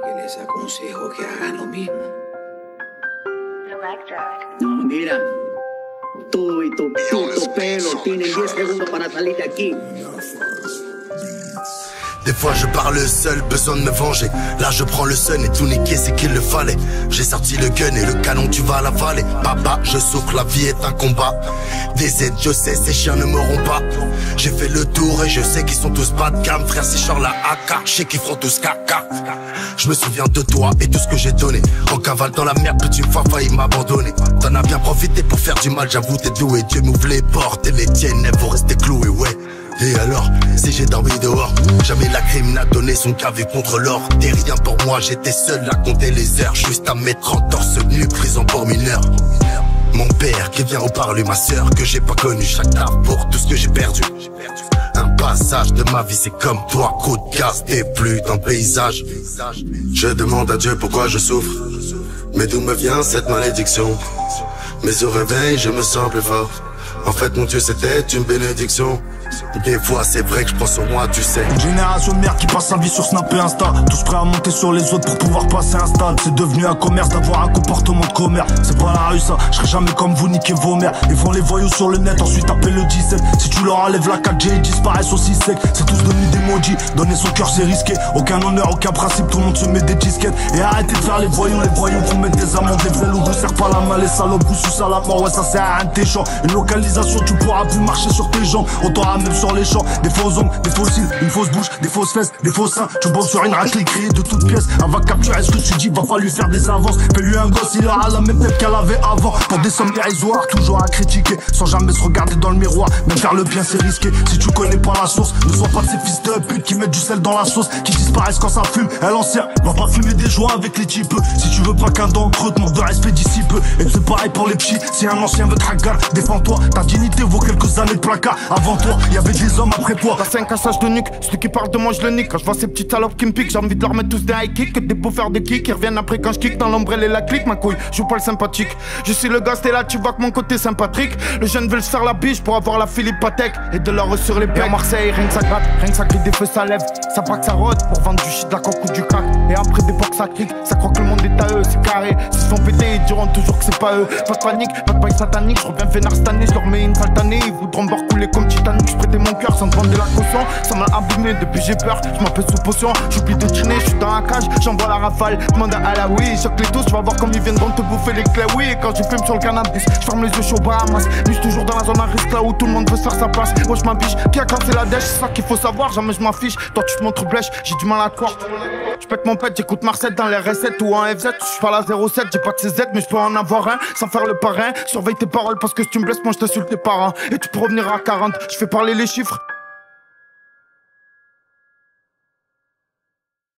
que les aconsejo que hagan lo mismo. No, mira, tú y tu puto pelo tienen 10 segundos para salir de aquí. Des fois je parle seul, besoin de me venger. Là je prends le sun et tout niquer c'est qu'il le fallait. J'ai sorti le gun et le canon tu vas l'avaler. Papa je souffre, la vie est un combat. Des aides je sais, ces chiens ne m'auront pas. J'ai fait le tour et je sais qu'ils sont tous pas de gamme. Frère c'est genre la AK, je sais qu'ils feront tous caca. Je me souviens de toi et de ce que j'ai donné. En cavale dans la merde, petite fois failli m'abandonner. T'en as bien profité pour faire du mal, j'avoue t'es doué. Dieu m'ouvre les portes et les tiennes elles vont rester clouées, ouais. Et alors, si j'ai dormi dehors, jamais la crime n'a donné son cavé contre l'or. T'es rien pour moi, j'étais seul à compter les heures. Juste à mes 30 torse nu, prison pour mineur. Mon père qui vient au parler, ma soeur que j'ai pas connue. Chaque taf pour tout ce que j'ai perdu. Un passage de ma vie, c'est comme toi, coup de gaz, t'es plus dans le paysage. Je demande à Dieu pourquoi je souffre, mais d'où me vient cette malédiction? Mais au réveil, je me sens plus fort. En fait, mon Dieu, c'était une bénédiction. Des fois c'est vrai que je pense sur moi, tu sais. Une génération de merde qui passe sa vie sur Snap et Insta. Tous prêts à monter sur les autres pour pouvoir passer un stade. C'est devenu un commerce d'avoir un comportement de commerce. C'est pas la rue ça, je serai jamais comme vous, niquez vos mères. Ils font les voyous sur le net, ensuite appellent le 17. Si tu leur enlèves la 4G, ils disparaissent aussi sec. C'est tous devenus des maudits, donner son cœur c'est risqué. Aucun honneur, aucun principe, tout le monde se met des disquettes. Et arrêtez de faire les voyous vont mettre des amendes. Des vrais loups, vous serre pas la main, les salopes, vous sous à la mort. Ouais ça sert à rien de tes champs. Une localisation, tu pourras plus marcher sur tes jambes. On t'aura même sur les champs. Des faux ongles, des faux cils, une fausse bouche, des fausses fesses, des faux seins. Tu bandes sur une raclée créée de toutes pièces. Elle va capturer ce que tu dis, va pas lui faire des avances. Fais-lui un gosse, il aura la même tête qu'elle avait avant. Pour des sommes dérisoires, toujours à critiquer, sans jamais se regarder dans le miroir. Même faire le bien c'est risqué, si tu connais pas la source. Ne sois pas de ces fils de pute qui mettent du sel dans la sauce, qui disparaissent quand ça fume. Elle l'ancien, va pas fumer des joints avec les types. Si tu veux pas qu'un d'entre eux te manque de respect d'ici peu. Et c'est pareil pour les petits, si un ancien veut te ragar, défends-toi, ta dignité vaut quelques années de placard. Avant toi, y avait des hommes après toi. T'as 5 cassages de nuque, celui qui parle de moi je le nique. Quand je vois ces petites salopes qui me piquent, j'ai envie de leur mettre tous des high kicks. Que des bouffeurs de kick qui reviennent après quand je kick dans l'ombrelle et la clique. Ma couille, je joue pas le sympathique. Je suis le gars, t'es là, tu vois que mon côté sympathique. Le jeune veut se faire la biche pour avoir la Philippe Patek et de l'or sur les pieds. À Marseille, rien que ça gratte, rien que ça crie des feux, ça lève. Ça braque, ça rôde pour vendre du shit, de la coque ou du crack. Et après des porcs ça crique, ça croit que le monde est à eux, c'est carré. S'ils se font péter, ils diront toujours que c'est pas eux. Pas de panique, pas de paille satanique. Je reviens vénard cette année, je leur mets une saltanée. Ils voudront voir couler comme Titanic. Je prêtais mon cœur sans demander la caution. Ça m'a abîmé depuis j'ai peur, je m'appelle sous potion. J'oublie de dîner, je suis dans la cage, j'envoie la rafale. Demande à la oui, choque les tous, tu vas voir comme ils viendront te bouffer les clés. Oui, et quand je fume sur le cannabis, je ferme les yeux, je suis au Bahamas. Nuit toujours dans la zone à risque là où tout le monde veut se faire sa place. Moi je m'affiche, qui a cassé la dèche, c'est ça qu'il faut savoir, jamais je m'affiche. Toi tu te montres blèche, j'ai du mal à te croire. Je pète mon pet, j'écoute Marcel dans les R7 ou en FZ. Je suis pas la 07, j'ai pas de CZ, mais je peux en avoir un sans faire le parrain. Surveille tes paroles parce que si tu me blesses, moi je t'insulte tes parents. Et tu peux revenir à 40, je fais parler les chiffres.